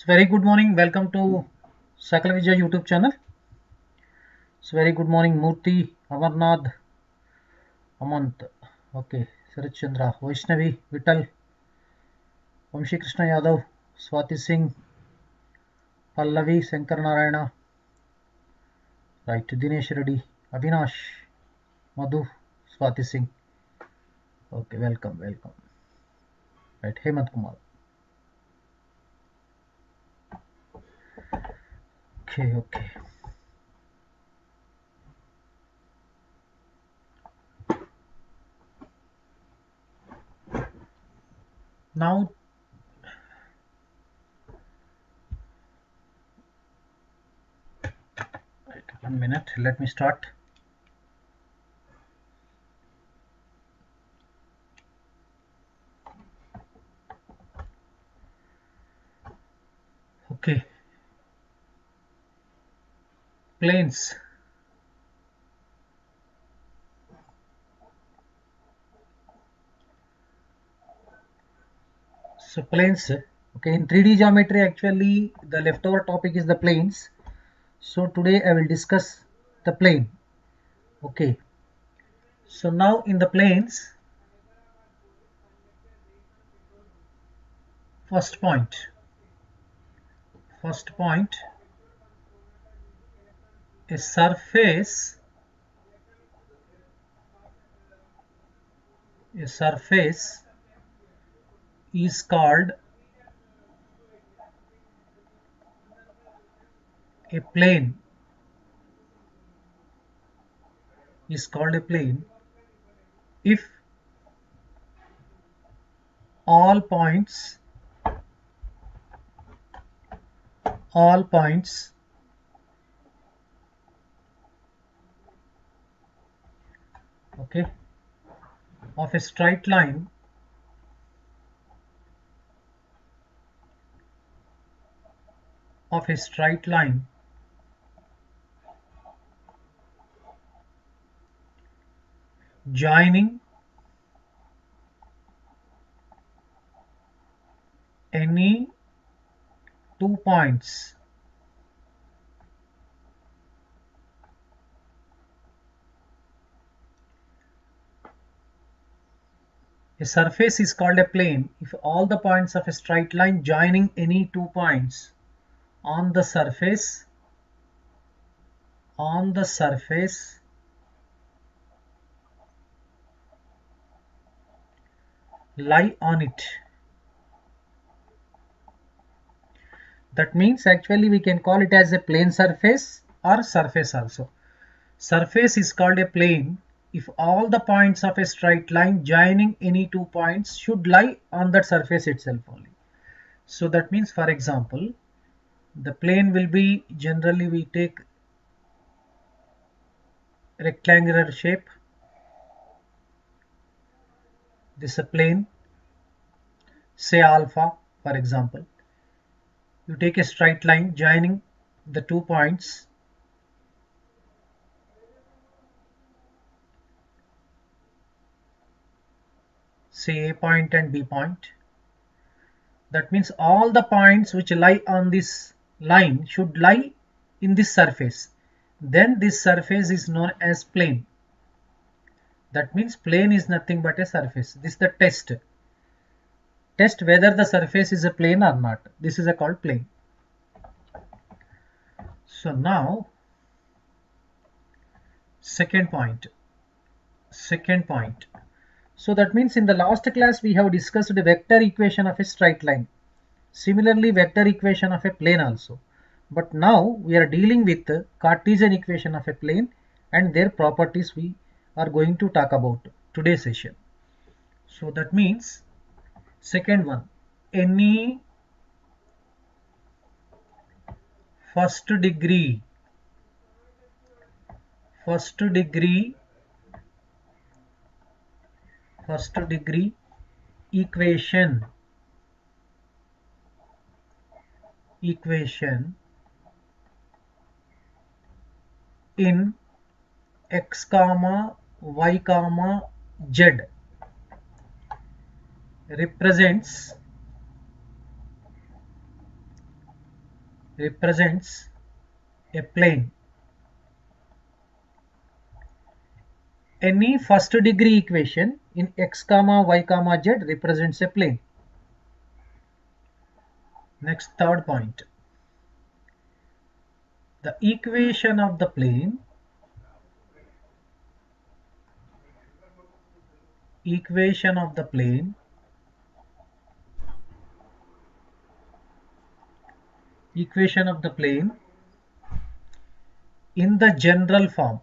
So very good morning. Welcome to Sakala Vijay YouTube channel. So very good morning, Murthy, Amarnath, Amant. Okay, Sarat Chandra, Vaishnavi, Vital, Vamshi Krishna Yadav, Swati Singh, Pallavi, Shankar Narayana, right, Dinesh Reddy, Avinash, Madhu, Swati Singh. Okay, welcome. Right, Hemant Kumar. Okay. Now, right, 1 minute. Let me start. Okay, planes. So planes, okay, in 3D geometry actually the leftover topic is the planes. So today I will discuss the plane. Okay, so now in the planes, first point, a surface is called a plane, if all points okay of a straight line joining any two points a surface is called a plane if all the points of a straight line joining any two points on the surface lie on it. That means actually we can call it as a plane surface or surface also. Surface is called a plane if all the points of a straight line joining any two points should lie on that surface itself only. So that means, for example, the plane will be, generally we take rectangular shape. This is a plane, say alpha, for example. You take a straight line joining the 2 points, say A point and B point. That means all the points which lie on this line should lie in this surface. Then this surface is known as plane. That means plane is nothing but a surface. This is the test. Test whether the surface is a plane or not. This is called plane. So now, second point. So that means in the last class we have discussed the vector equation of a straight line. Similarly, vector equation of a plane also. But now we are dealing with the Cartesian equation of a plane and their properties we are going to talk about today's session. So that means second one, any first degree equation in x comma y comma z represents represents a plane. Any first degree equation in x comma y comma z represents a plane. Next, third point. The equation of the plane equation of the plane equation of the plane in the general form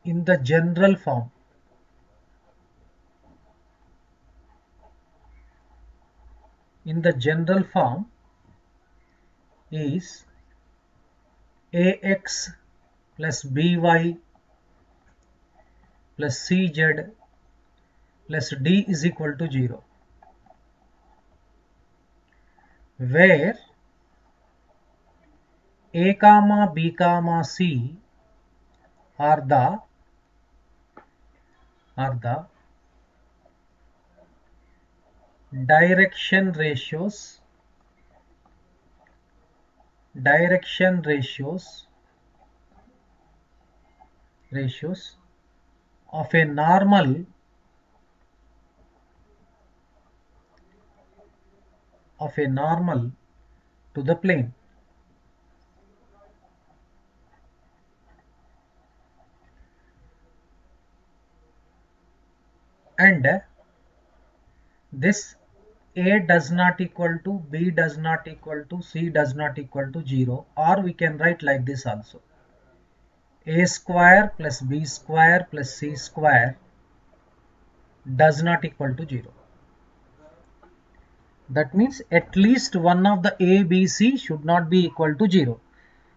in the general form in the general form is ax plus by plus cz plus d is equal to 0, where a comma b comma c are the direction ratios of a normal to the plane. And this a does not equal to b does not equal to c does not equal to 0, or we can write like this also: a square plus b square plus c square does not equal to 0. That means at least one of the a, b, c should not be equal to 0.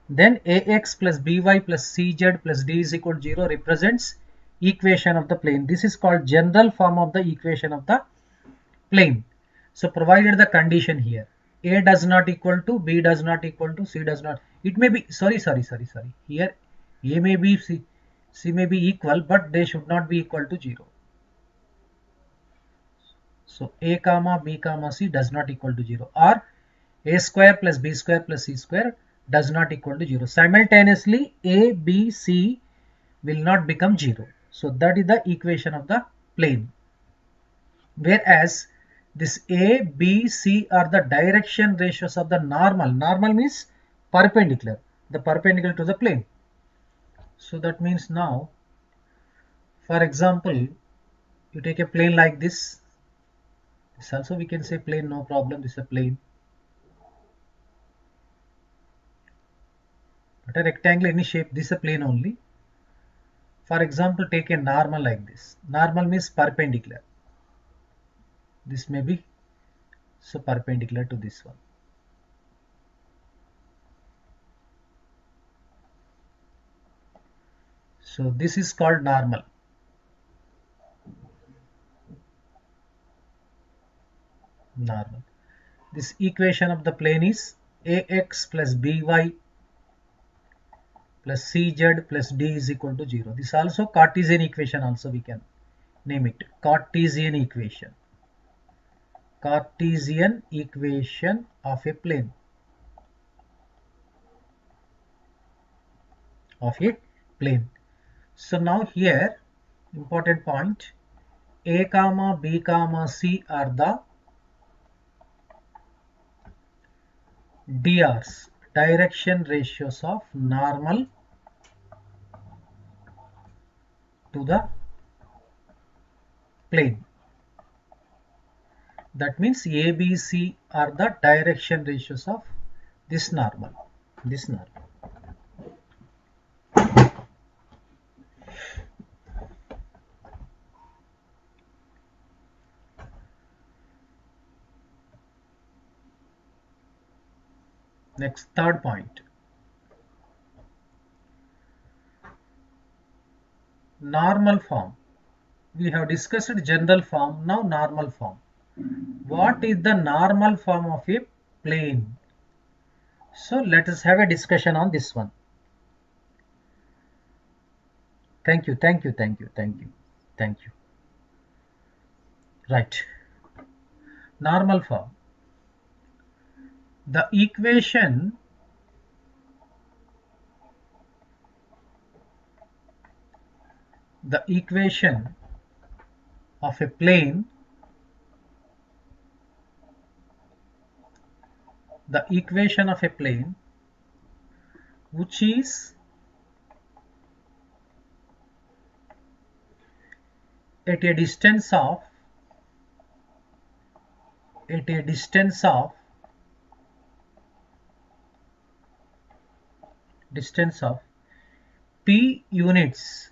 Then ax plus by plus cz plus d is equal to 0 represents equation of the plane. This is called general form of the equation of the plane. So provided the condition here, a does not equal to, b does not equal to, c does not, it may be, sorry, here a may be, c may be equal, but they should not be equal to 0. So a comma b comma c does not equal to 0, or a square plus b square plus c square does not equal to 0. Simultaneously a, b, c will not become 0. So that is the equation of the plane. Whereas this a, b, c are the direction ratios of the normal. Normal means perpendicular, the perpendicular to the plane. So that means now, for example, you take a plane like this. This also we can say plane, no problem. This is a plane. But a rectangle, any shape, this is a plane only. For example, take a normal like this. Normal means perpendicular. This may be so perpendicular to this one. So this is called normal. This equation of the plane is ax plus by plus cz plus d is equal to 0. This also Cartesian equation, also we can name it Cartesian equation. Cartesian equation of a plane. So now here important point, a comma b comma c are the DRs, direction ratios of normal to the plane. That means A, B, C are the direction ratios of this normal. Next, third point. Normal form. We have discussed general form, now normal form. What is the normal form of a plane? So let us have a discussion on this one. Thank you. Right. Normal form. the equation of a plane which is at a distance of p units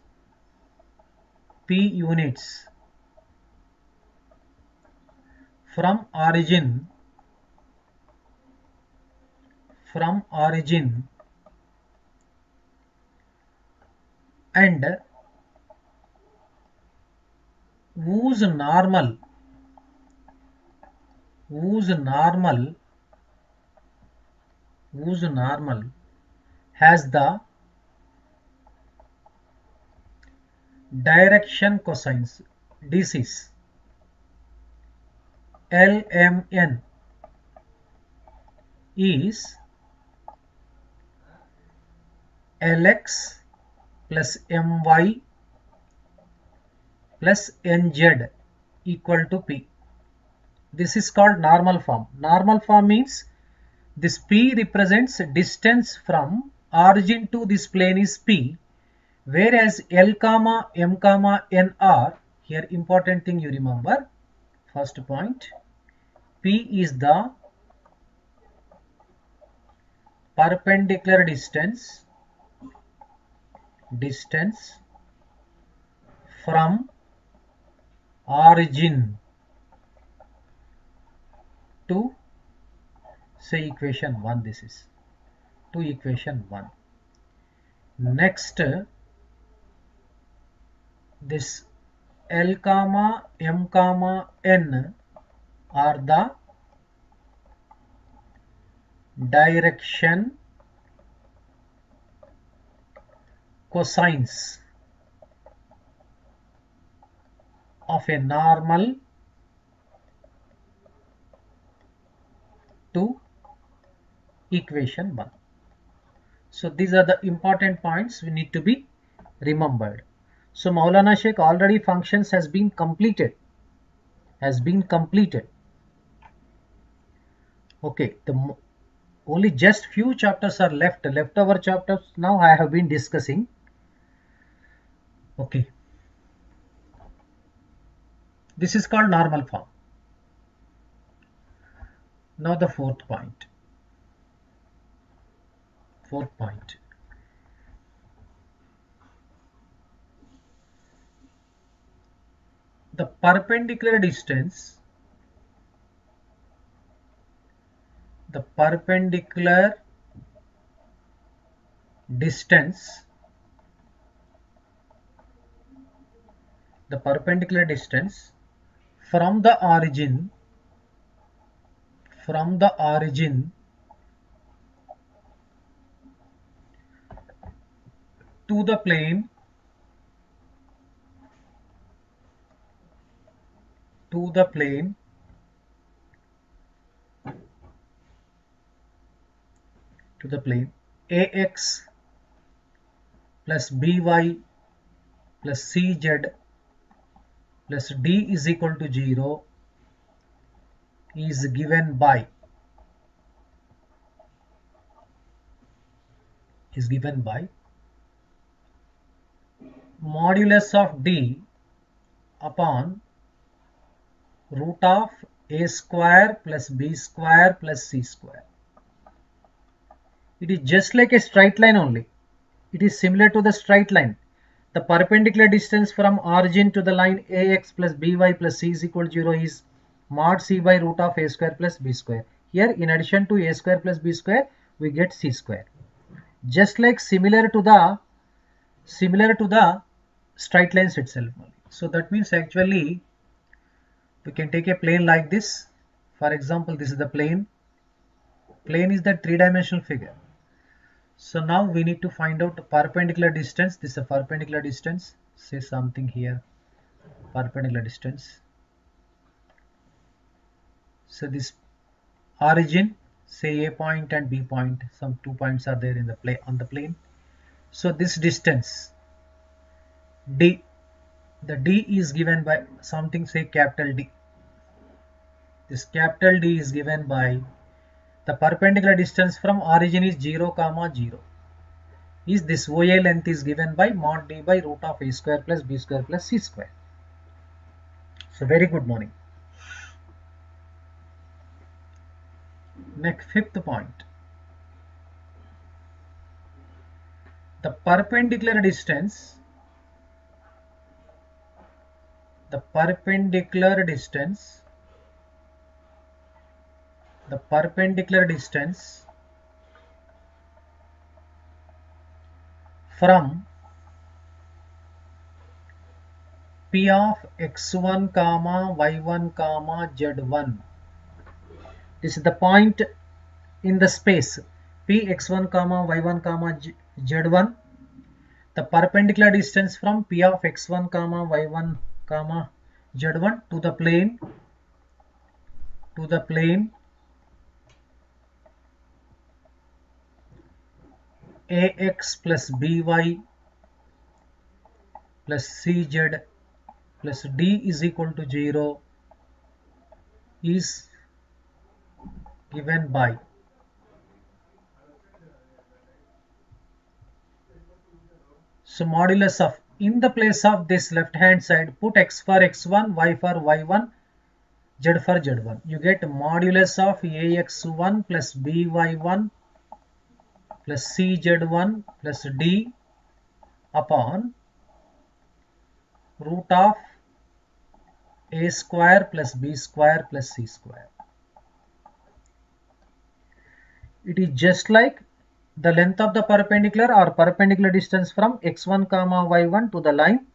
from origin and whose normal has the direction cosines. This is LMN is LX plus MY plus NZ equal to P. This is called normal form. Normal form means this P represents distance from origin to this plane is P, whereas L comma M comma N are, here important thing you remember, first point, P is the perpendicular distance from origin to, say, equation 1. This is to equation 1. Next, this L comma M comma N are the direction cosines of a normal to equation 1. So these are the important points we need to be remembered. So Maulana Sheikh, already functions has been completed. Okay, only just few chapters are leftover chapters now I have been discussing. Okay, this is called normal form. Now the fourth point. The perpendicular distance from the origin to the plane AX plus BY plus CZ plus D is equal to 0 is given by modulus of D upon root of A square plus B square plus C square. It is just like a straight line only. It is similar to the straight line. The perpendicular distance from origin to the line AX plus BY plus C is equal to 0 is mod C by root of A square plus B square. Here in addition to A square plus B square we get C square. Just like similar to the straight lines itself. So that means actually we can take a plane like this. For example, this is the plane. Plane is the three-dimensional figure. So now we need to find out the perpendicular distance. This is a perpendicular distance. Say something here. Perpendicular distance. So this origin, say A point and B point, some 2 points are there in the on the plane. So this distance D, the D is given by something, say capital D. This capital D is given by the perpendicular distance from origin is 0 comma 0. Is this OA length is given by mod D by root of A square plus B square plus C square. So very good morning. Next, fifth point. The perpendicular distance from P of x1 comma y1 comma z1. This is the point in the space P x1 comma y1 comma z1. The perpendicular distance from P of x1 comma y1 comma z1 to the plane ax plus by plus cz plus d is equal to 0 is given by so modulus of, in the place of this left hand side, put x for x1, y for y1, z for z1. You get modulus of ax1 plus by1 plus cz1 plus d upon root of a square plus b square plus c square. It is just like the length of the perpendicular or perpendicular distance from x1 comma y1 to the line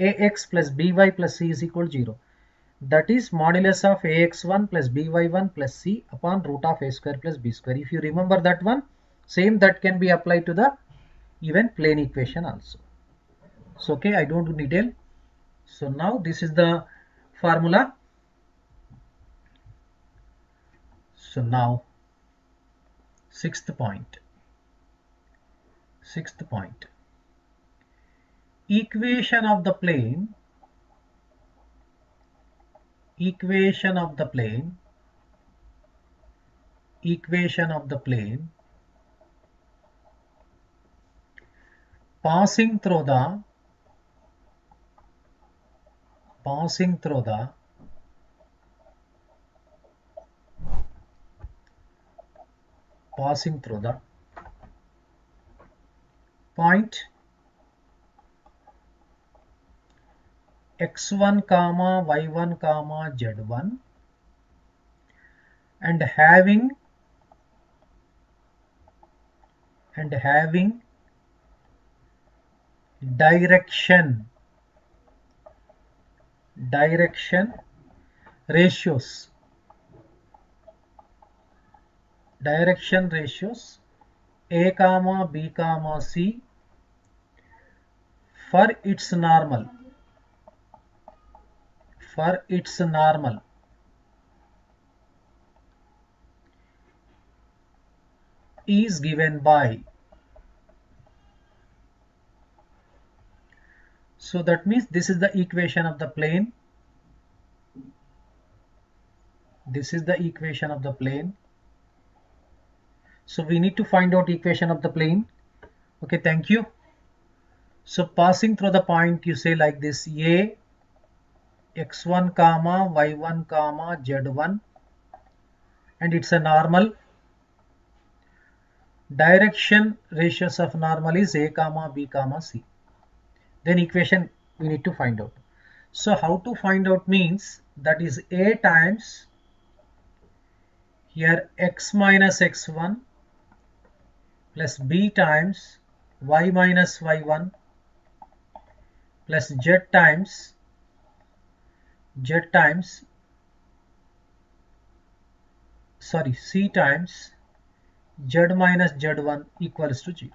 ax plus by plus c is equal to 0. That is modulus of ax1 plus by1 plus c upon root of a square plus b square. If you remember that one, same that can be applied to the even plane equation also. So okay, I don't do detail. So now this is the formula. So now sixth point. Equation of the plane passing through the point x1 comma y1 comma z1 and having direction ratios a comma b comma c for its normal is given by, so that means this is the equation of the plane. So we need to find out equation of the plane. Okay, thank you. So passing through the point, you say like this: a x1 comma y1 comma z1 and it's a normal. Direction ratios of normal is a comma b comma c. Then equation we need to find out. So how to find out means, that is a times here x minus x1 plus b times y minus y1 plus z times c times z minus z1 equals to 0.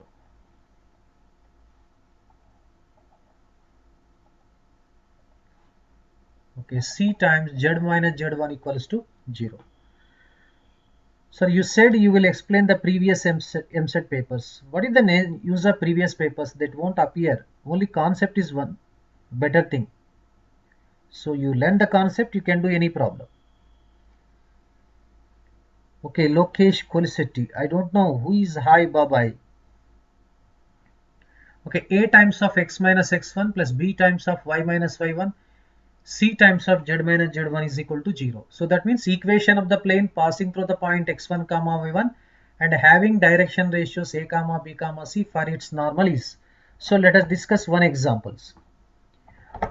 Okay, c times z minus z1 equals to 0. Sir, you said you will explain the previous Eamcet papers. What is the name use of previous papers? That won't appear. Only concept is one better thing. So you learn the concept, you can do any problem. Okay, Lokesh Kolisetti. I don't know who is Hi Babai. Okay, a times of x minus x1 plus b times of y minus y1 c times of z minus z1 is equal to 0. So that means equation of the plane passing through the point x1 comma y1 and having direction ratios a comma b comma c for its normal is. So let us discuss one examples.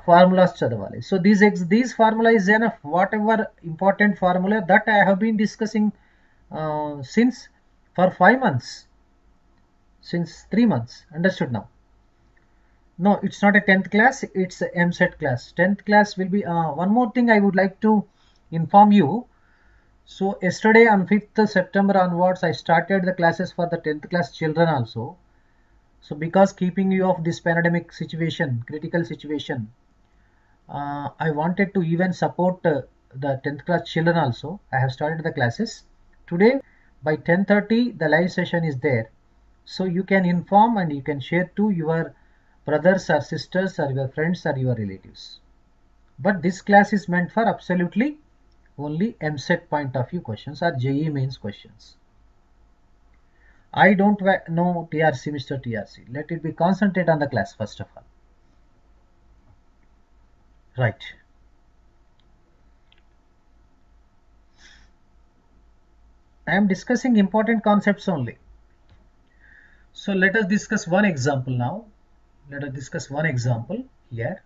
Formulas chadavali. So these formula is enough. Whatever important formula that I have been discussing since for 5 months, since 3 months. Understood now? No, it's not a 10th class, it's a Eamcet class. 10th class will be one more thing I would like to inform you. So yesterday on 5th September onwards I started the classes for the 10th class children also. So because keeping you of this pandemic situation, critical situation, I wanted to even support the 10th class children also. I have started the classes. Today by 10:30 the live session is there. So you can inform and you can share to your brothers or sisters or your friends or your relatives. But this class is meant for absolutely only Eamcet point of view questions or JEE mains questions. I don't know TRC, Mr. TRC. Let it be concentrate on the class first of all. Right. I am discussing important concepts only. So let us discuss one example now. Let us discuss one example here.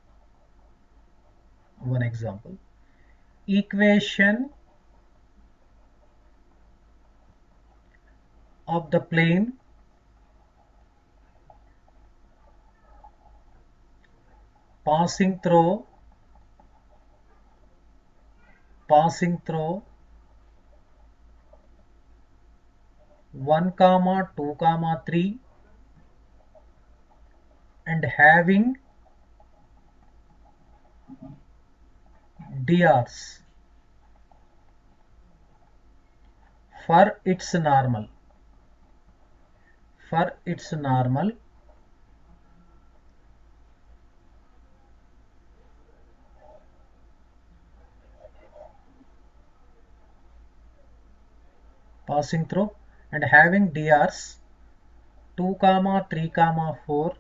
One example. Equation of the plane passing through 1 comma 2 comma 3 and having drs for its normal passing through and having drs 2 comma 3 comma 4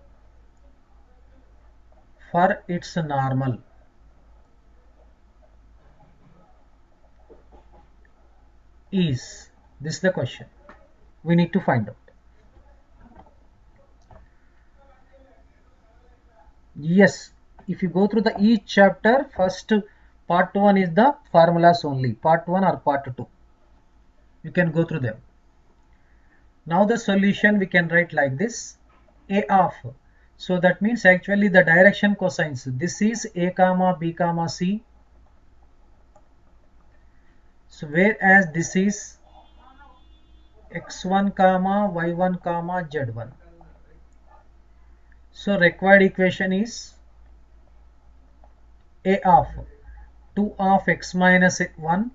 for its normal is. This is the question we need to find out. Yes, if you go through the each chapter, first part 1 is the formulas only, part 1 or part 2. You can go through them. Now the solution we can write like this, a of. So that means actually the direction cosines. This is a comma b comma c. So whereas this is x1 comma y1 comma z1. So required equation is a of 2 of x minus 1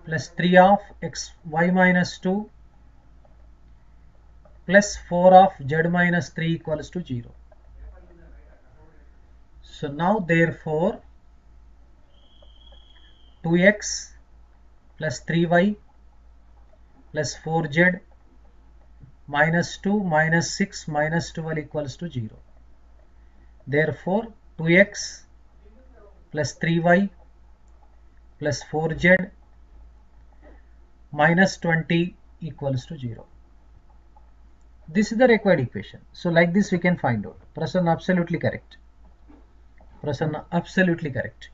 plus 3 of x y minus 2 plus 4 of z minus 3 equals to 0. So now therefore 2x plus 3y plus 4z minus 2 minus 6 minus 12 equals to 0. Therefore 2x plus 3y plus 4z minus 20 equals to 0. This is the required equation. So like this we can find out. Prasanna, absolutely correct. Prasanna, absolutely correct.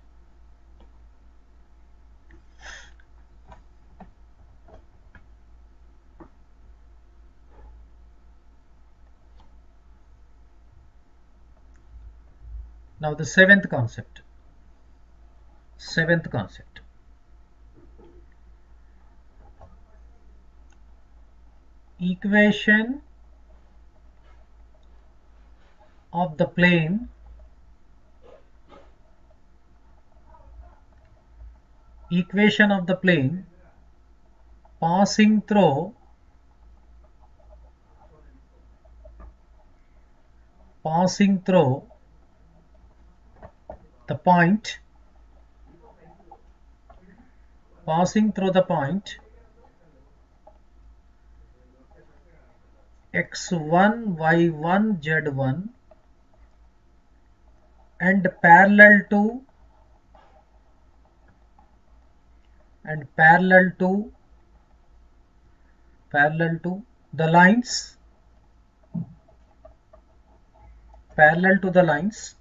Now the seventh concept. Equation of the plane passing through the point x1 y1 z1 and parallel to the lines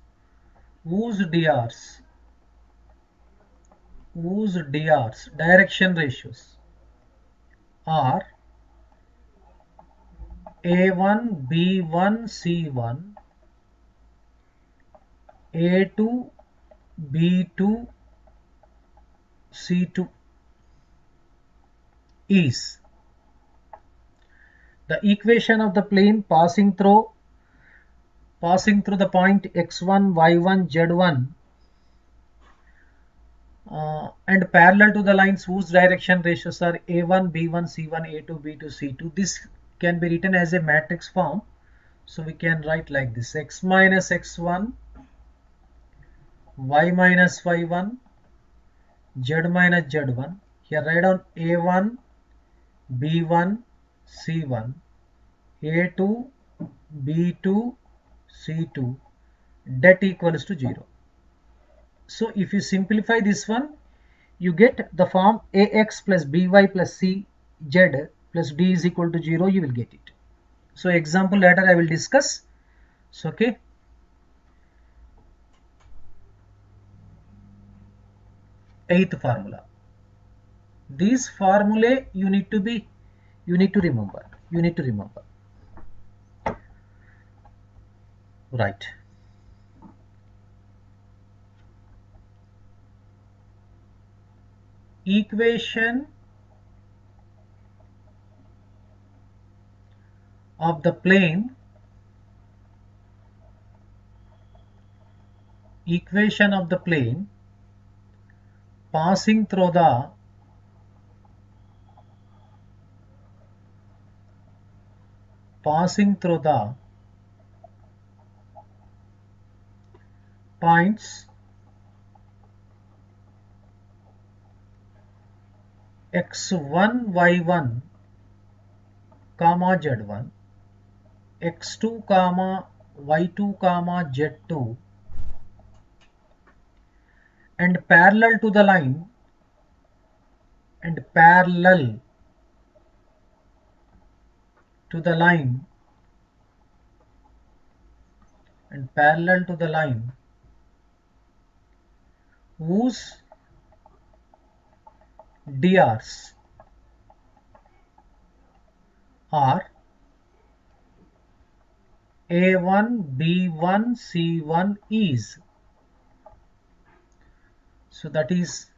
whose DRs direction ratios are A1 B1 C1 A2 B2 C2 is the equation of the plane passing through the point x1 y1 z1 and parallel to the lines whose direction ratios are A1 B1 C1 A2 B2 C2. This can be written as a matrix form, so we can write like this: x minus x1 y minus y1 z minus z1. Here write down A1 B1 C1 A2 B2 C2 that equals to 0. So if you simplify this one, you get the form ax plus by plus cz plus d is equal to 0. You will get it. So example later I will discuss. So okay. Eighth formula. These formulae you need to remember. Right. Equation of the plane passing through the points x1 y1 comma z1 x2 comma y2 comma z2 and parallel to the line whose DRs are A1 B1 C1 is. So that is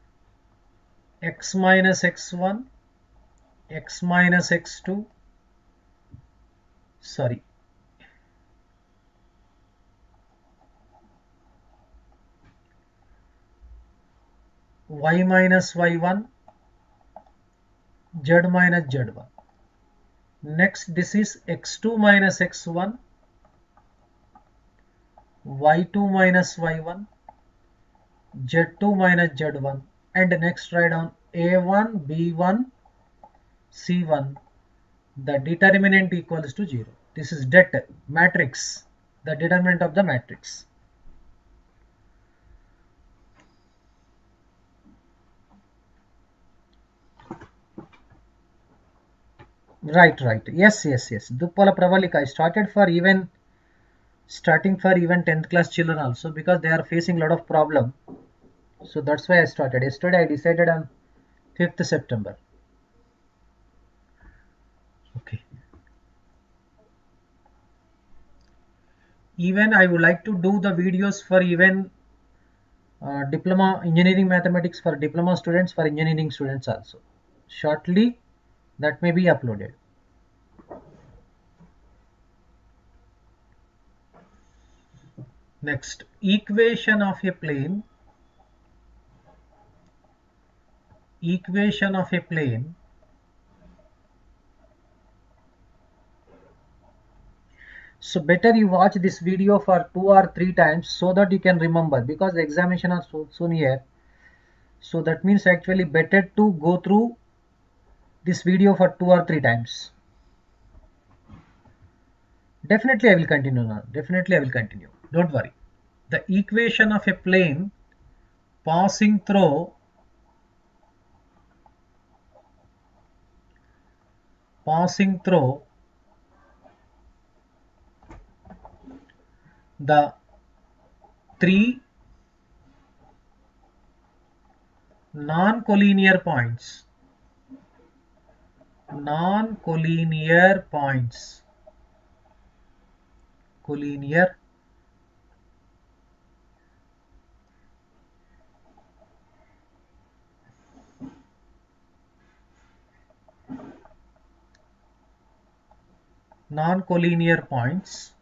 x minus x1 x minus x2 y minus y1 z minus z1. Next this is x2 minus x1 y2 minus y1 z2 minus z1 and next write down a1 b1 c1. The determinant equals to 0. This is det matrix, the determinant of the matrix. Right. Yes. Duppala Pravalika. I starting for even 10th class children also, because they are facing a lot of problem. So that's why I started. Yesterday I decided on 5th September. Okay. Even I would like to do the videos for even diploma engineering mathematics for diploma students, for engineering students also. Shortly that may be uploaded. Next, equation of a plane So better you watch this video for 2 or 3 times so that you can remember, because the examination are so near. So that means actually better to go through this video for 2 or 3 times. Definitely I will continue now. Definitely I will continue. Don't worry. The equation of a plane passing through the three non-collinear points. Non-collinear points. Collinear non-collinear points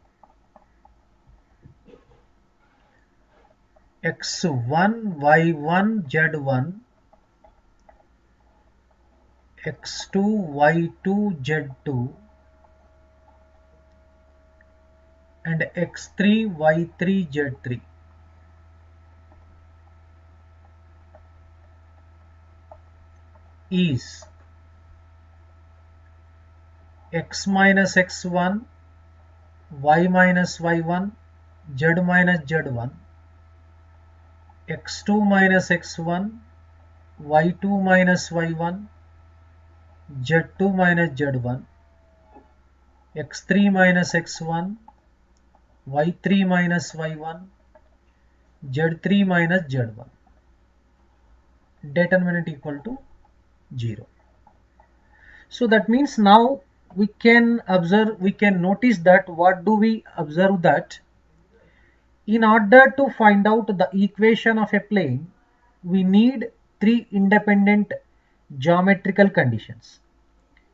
x1, y1, z1, x2, y2, z2, and x3, y3, z3 is x minus x1, y minus y1, z minus z1, x2 minus x1, y2 minus y1, z2 minus z1, x3 minus x1, y3 minus y1, z3 minus z1. Determinant equal to 0. So that means now we can observe, we can notice that what do we observe, that in order to find out the equation of a plane, we need 3 independent geometrical conditions.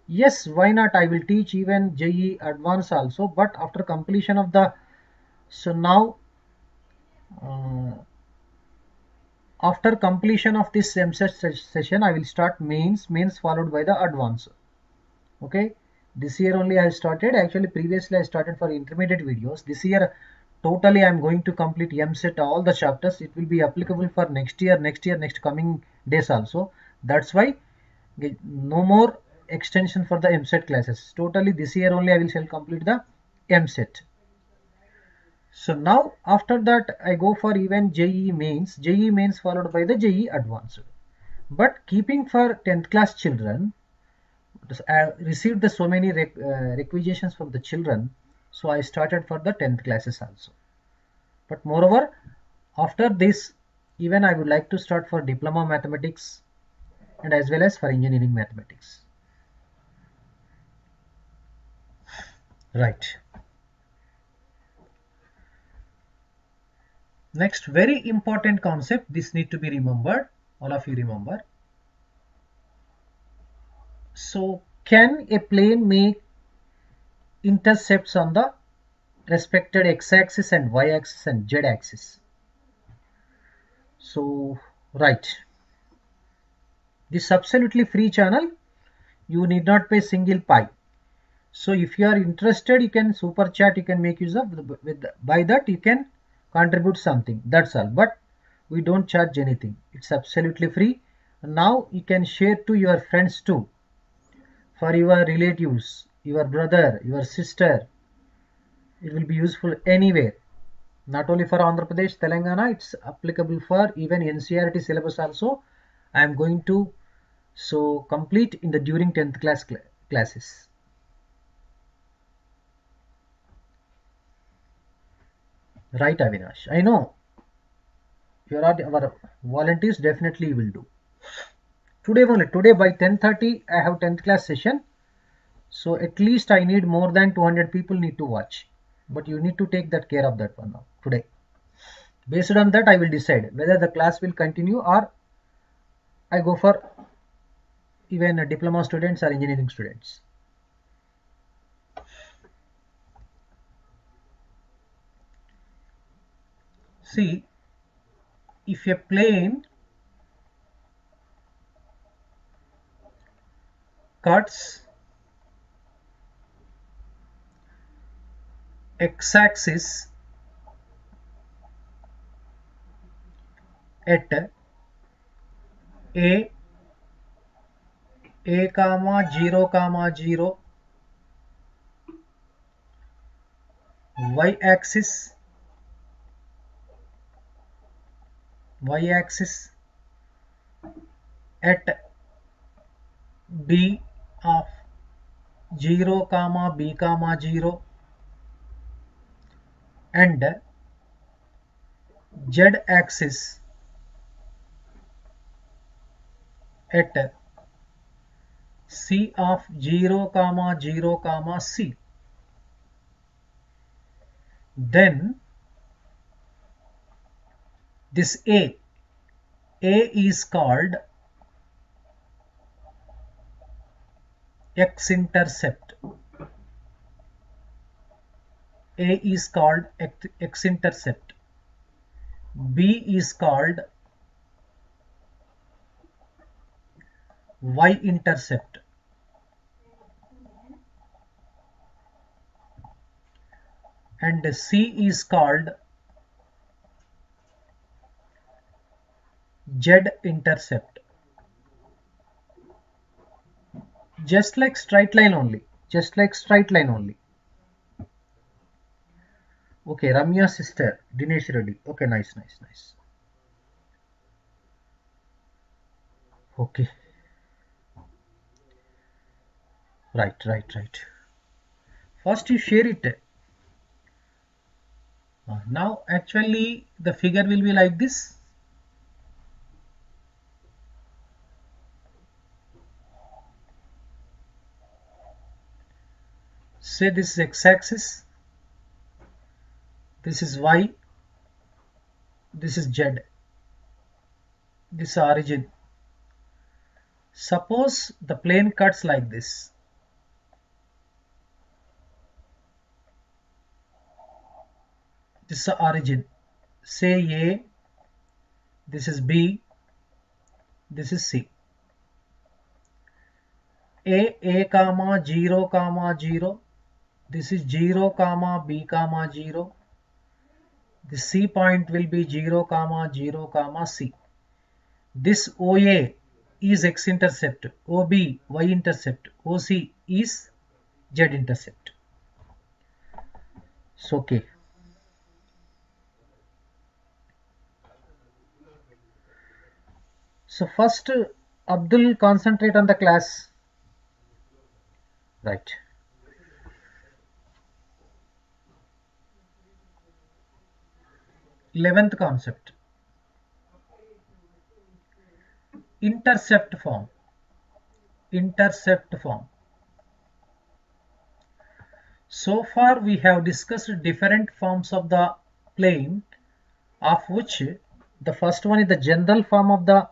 Yes, why not? I will teach even JE advanced also, but after completion of the, so now uh, after completion of this Ecet session, I will start mains followed by the advanced. Okay, this year only I started. Actually previously I started for intermediate videos. This year totally I am going to complete Eamcet all the chapters. It will be applicable for next year, next coming days also. That's why no more extension for the Eamcet classes. Totally this year only I will shall complete the Eamcet. So now after that I go for even JE mains followed by the JE advanced. But keeping for 10th class children, I received the so many requisitions from the children, so I started for the 10th classes also. But moreover, after this, even I would like to start for diploma mathematics and as well as for engineering mathematics. Right. Next, very important concept, this need to be remembered, all of you remember. So can a plane make intercepts on the respected x-axis and y-axis and z-axis? So right, this absolutely free channel, you need not pay single pi. So if you are interested, you can super chat, you can make use of by that you can contribute something, that's all. But we don't charge anything, it's absolutely free. Now you can share to your friends too, for your relatives, your brother, your sister. It will be useful anywhere, not only for Andhra Pradesh, Telangana, it's applicable for even NCERT syllabus also. I am going to so complete in the during 10th class classes. Right, Avinash, I know you are our volunteers, definitely you will do. Today only, today by 10:30 I have 10th class session, so at least I need more than 200 people need to watch, but you need to take that care of that one now today. Based on that I will decide whether the class will continue or I go for even diploma students or engineering students. See, if a plane cuts x-axis at a comma 0 comma 0, y-axis at b of 0 comma b comma 0, and z-axis at c of 0 comma 0 comma c. Then this a is called x-intercept. A is called x-intercept. B is called y-intercept. And C is called z-intercept. Just like straight line only. Okay, Ramya sister, Dinesh Reddy. Okay, nice. Okay. Right. First you share it. Now actually the figure will be like this. Say this is x-axis, this is y, this is z, this is origin. Suppose the plane cuts like this. This is the origin. Say A, this is B, this is C. A comma 0 comma 0, this is 0 comma B comma 0. The C point will be 0 comma 0 comma C. This OA is x-intercept, OB y-intercept, OC is z-intercept. So okay. So first Abdul, concentrate on the class. Right. Eleventh concept. Intercept form. So far we have discussed different forms of the plane, of which the first one is the general form of the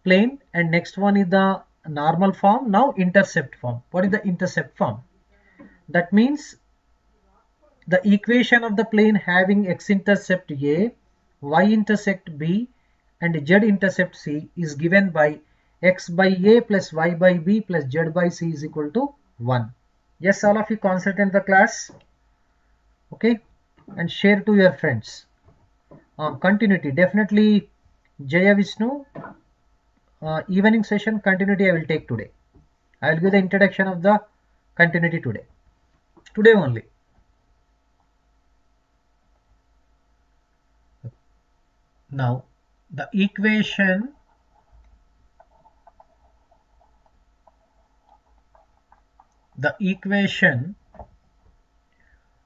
plane and next one is the normal form. Now intercept form. What is the intercept form? That means the equation of the plane having x-intercept A, y-intercept B and z-intercept C is given by x by A plus y by B plus z by C is equal to 1. Yes, all of you concentrate the class. Okay, and share to your friends. Continuity, definitely Jaya Vishnu, evening session continuity I will take today. I will give the introduction of the continuity today only. Now the equation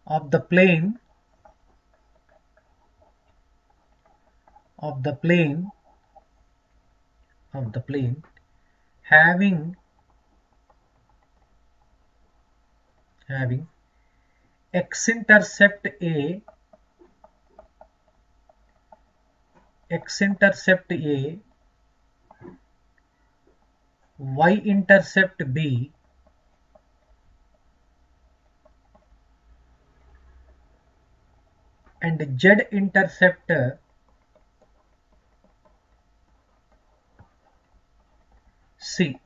of the plane having x-intercept A, y-intercept B and z-intercept C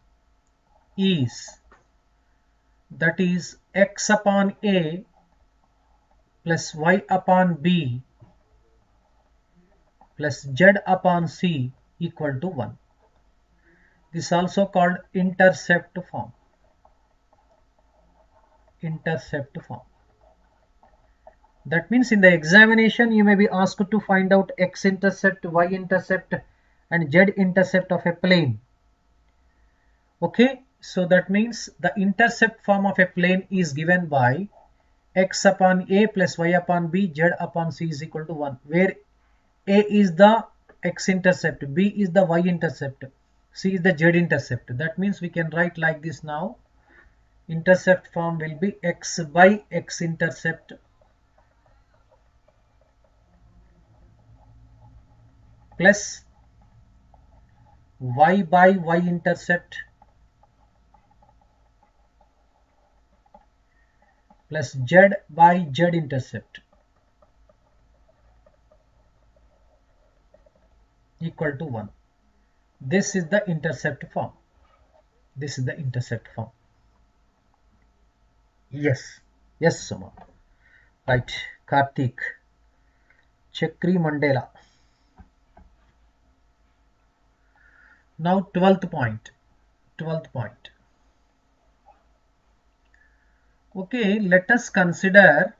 is, that is x upon A plus y upon b plus z upon c equal to 1. This is also called intercept form. Intercept form. That means in the examination you may be asked to find out x-intercept, y-intercept and z-intercept of a plane. Okay, so that means the intercept form of a plane is given by x upon a plus y upon b, z upon c is equal to 1, where a is the x-intercept, b is the y-intercept, c is the z-intercept. That means we can write like this now. Intercept form will be x by x-intercept plus y by y-intercept plus z by z-intercept equal to 1. This is the intercept form. This is the intercept form. Yes. Yes, Suma. Right. Karthik. Chakri Mandela. Now 12th point. 12th point. Okay, let us consider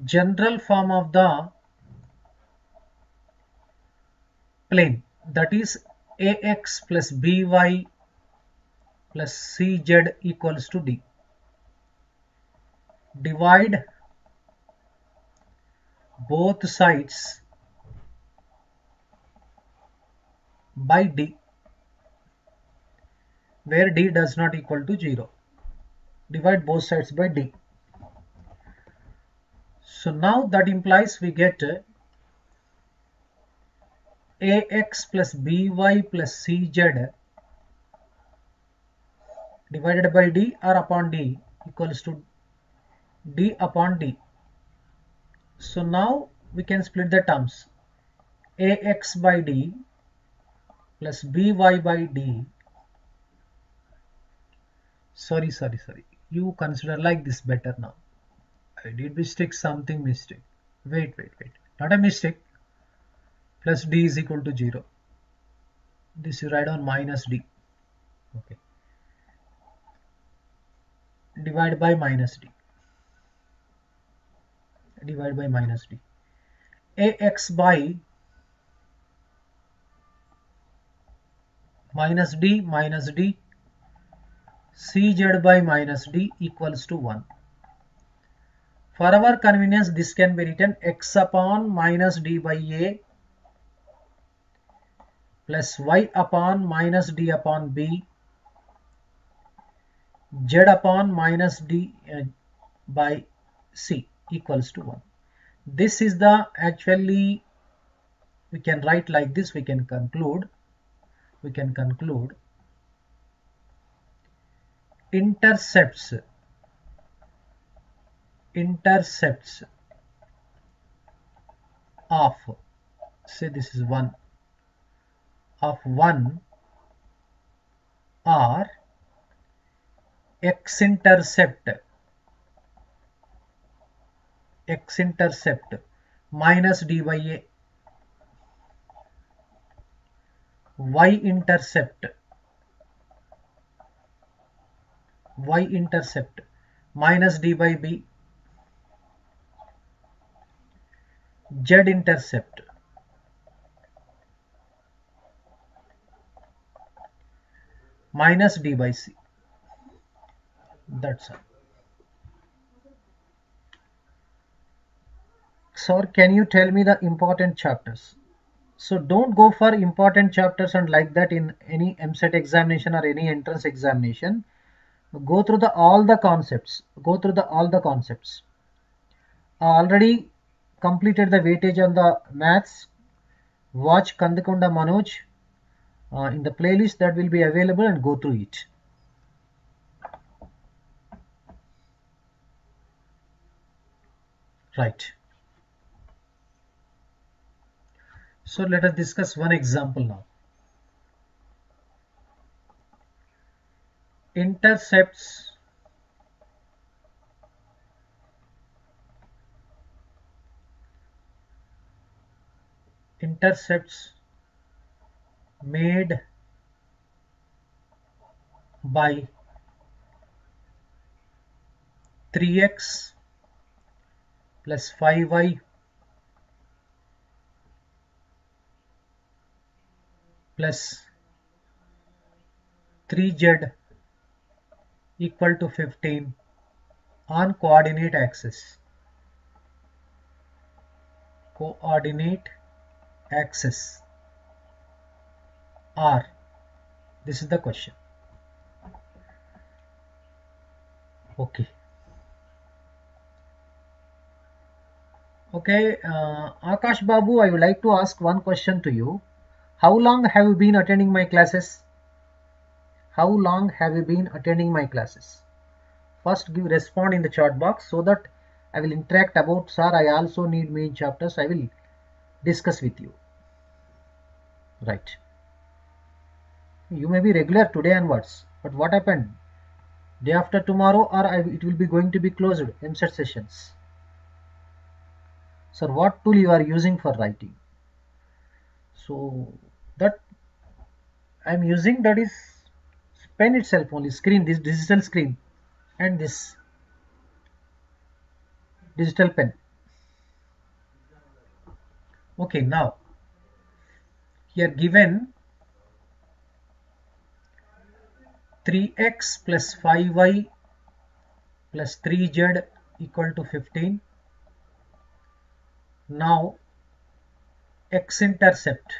general form of the plane, that is ax plus by plus cz equals to d. Divide both sides by d, where d does not equal to 0. Divide both sides by d. So now that implies we get ax plus by plus cz divided by d or upon d equals to d upon d. So now we can split the terms. Ax by d plus by d. Sorry. You consider like this better now. I did mistake, something mistake. Wait. Not a mistake. Plus d is equal to 0. This you write on minus d. Okay. Divide by minus d. Divide by minus d. Ax by minus d cz by minus d equals to 1. For our convenience, this can be written x upon minus d by a plus y upon minus d upon b z upon minus d by c equals to 1. This is the actually, we can write like this, we can conclude intercepts of, say this is 1, of 1 are x-intercept minus d by a, y-intercept minus d by b, z-intercept minus d by c. That's all. Sir, can you tell me the important chapters? So don't go for important chapters and like that in any Ecet examination or any entrance examination. Go through all the concepts. I already completed the weightage on the maths. Watch Kandakunda Manoj in the playlist that will be available and go through it. Right. So let us discuss one example now. Intercepts intercepts made by 3x plus 5y plus 3z equal to 15 on coordinate axis. Coordinate axis R. This is the question. Okay. Okay, Akash Babu, I would like to ask one question to you. How long have you been attending my classes? How long have you been attending my classes? First respond in the chat box so that I will interact about, sir, I also need main chapters. I will discuss with you. Right. You may be regular today onwards, but what happened? Day after tomorrow or it will be going to be closed, Eamcet sessions. Sir, what tool you are using for writing? So that I am using, that is pen itself only, screen, this digital screen and this digital pen. Okay, now here given 3x plus 5y plus 3z equal to 15. Now x-intercept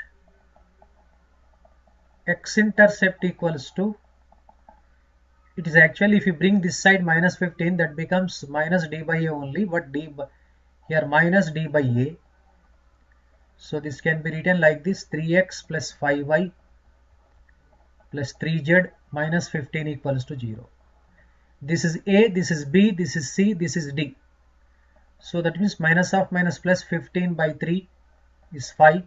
equals to, it is actually, if you bring this side minus 15, that becomes minus d by a only, but here minus d by a. So this can be written like this: 3x plus 5y plus 3z minus 15 equals to 0. This is a, this is b, this is c, this is d. So that means minus of minus plus 15 by 3 is 5.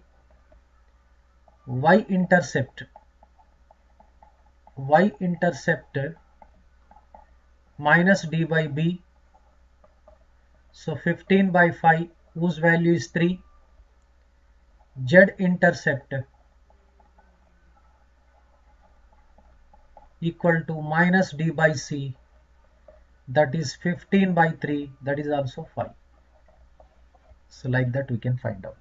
Y-intercept minus d by b. So 15 by 5, whose value is 3. Z-intercept equal to minus d by c, that is 15 by 3, that is also 5. So like that we can find out.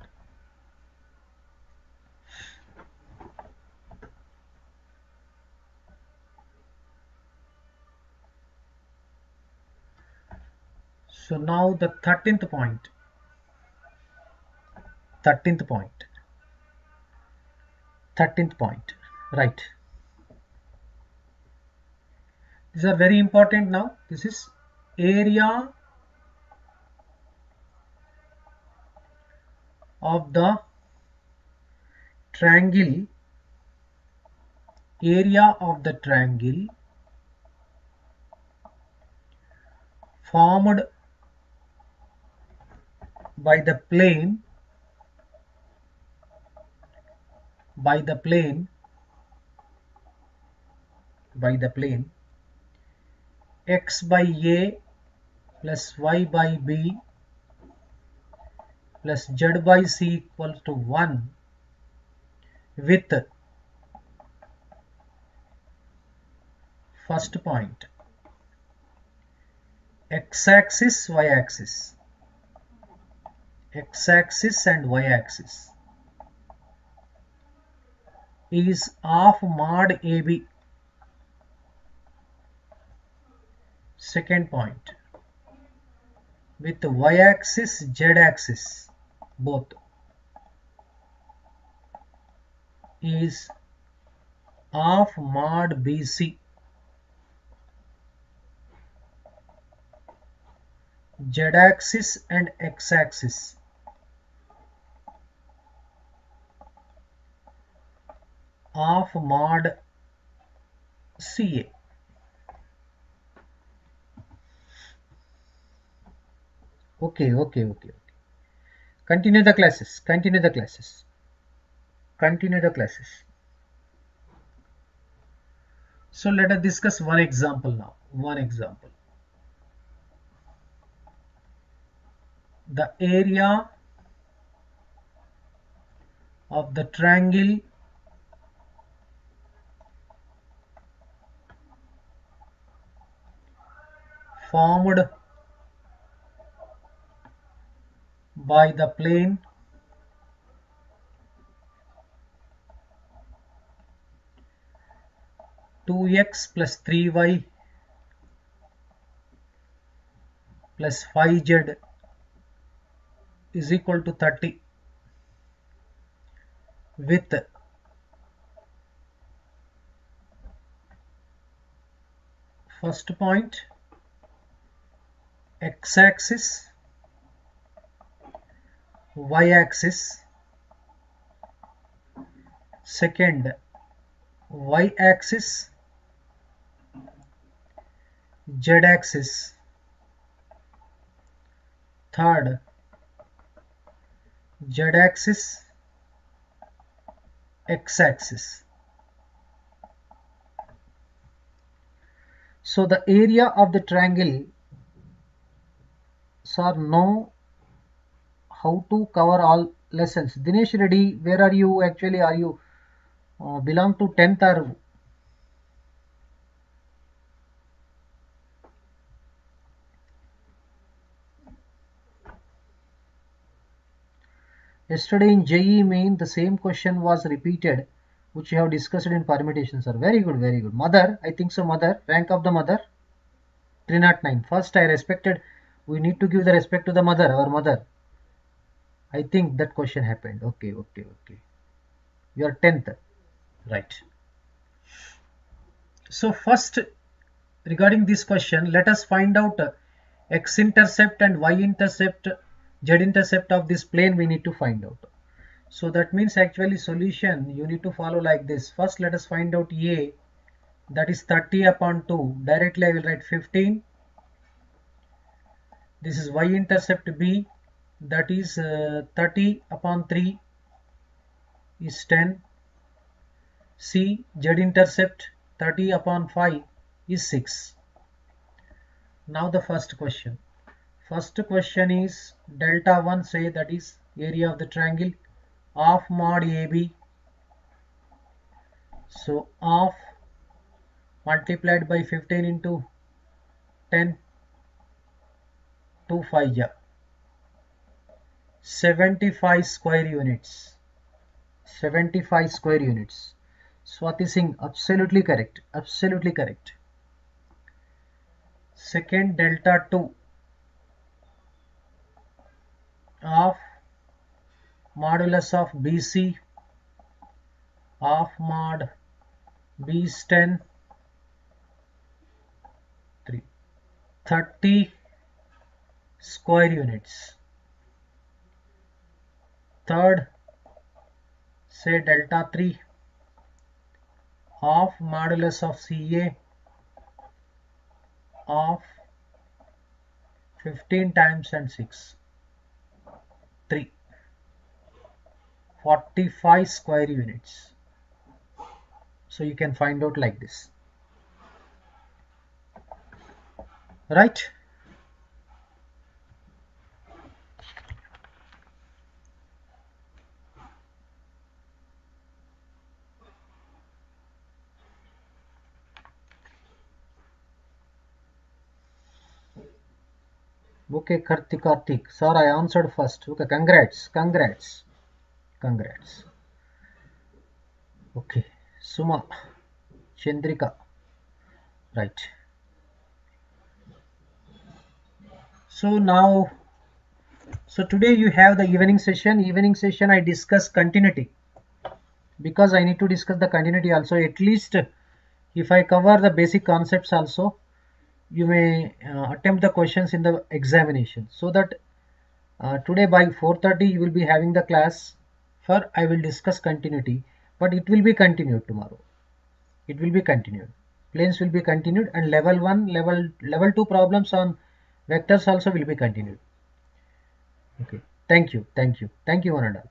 So now the 13th point. 13th point, right. These are very important now. This is area of the triangle, formed by the plane x by a plus y by b plus z by c equal to 1 with, first point, x-axis, y-axis, x-axis and y-axis is of mod AB. Second point, with y-axis, z-axis both is of mod BC. Z-axis and x-axis of mod CA. Okay. Continue the classes. So let us discuss one example now. The area of the triangle formed by the plane two x plus 3y plus 5z is equal to 30 with first point x-axis, y-axis, second y-axis, z-axis, third z-axis, x-axis. So the area of the triangle, sir, know how to cover all lessons. Dinesh Reddy, where are you actually? Are you belong to 10th or yesterday in JEE main the same question was repeated which you have discussed in permutations, sir. Very good, very good. Mother, I think so. Mother, rank of the mother 309. First I respected, we need to give the respect to the mother, our mother. I think that question happened. Okay. You are 10th, right? So first, regarding this question, let us find out x-intercept and y-intercept, z-intercept of this plane we need to find out. So that means actually solution you need to follow like this. First let us find out A, that is 30 upon 2. Directly I will write 15. This is y-intercept B, that is 30 upon 3 is 10. C, z-intercept 30 upon 5 is 6. Now the first question. First question is delta 1, say that is area of the triangle of mod AB. So of multiplied by 15 into 10 to 5 ja 75 square units. 75 square units. Swati Singh, absolutely correct. Absolutely correct. Second, delta 2 of modulus of BC of mod B is 10, 3, 30 square units. Third, say delta 3 of modulus of CA of 15 times and 6, 3, 45 square units. So you can find out like this, right? Okay, Kartik, sir, I answered first. Okay, congrats. Okay, Suma, Chandrika, right. So now, so today you have the evening session. Evening session I discuss continuity because I need to discuss the continuity also. At least if I cover the basic concepts also, you may attempt the questions in the examination. So that today by 4:30 you will be having the class for I will discuss continuity, but it will be continued tomorrow. It will be continued. Planes will be continued, and level 1, level 2 problems on vectors also will be continued. Okay. Thank you. One and all.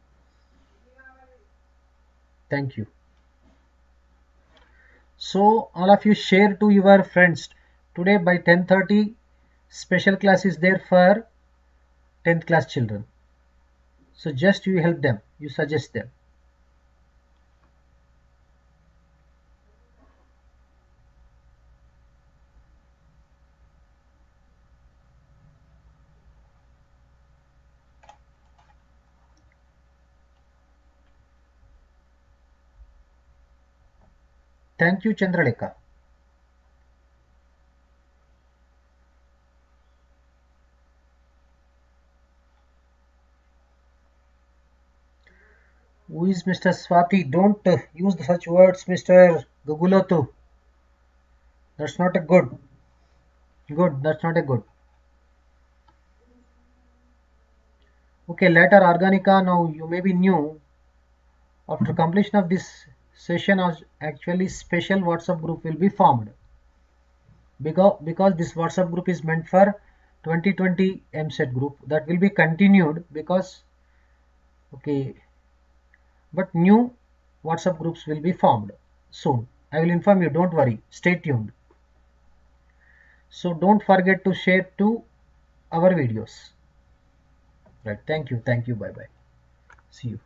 Thank you. So all of you share to your friends. Today by 10:30 special class is there for 10th class children. So just you help them, you suggest them. Thank you, Chandralekha. Who is Mr. Swati? Don't use such words, Mr. Gugulatu. That's not a good. Good, that's not a good. Okay, later Organica, now you may be new. After completion of this session, actually special WhatsApp group will be formed. Because this WhatsApp group is meant for 2020 Eamcet group. That will be continued because, okay, but new WhatsApp groups will be formed soon. I will inform you, don't worry, stay tuned. So don't forget to share to our videos. Right, thank you, bye bye. See you.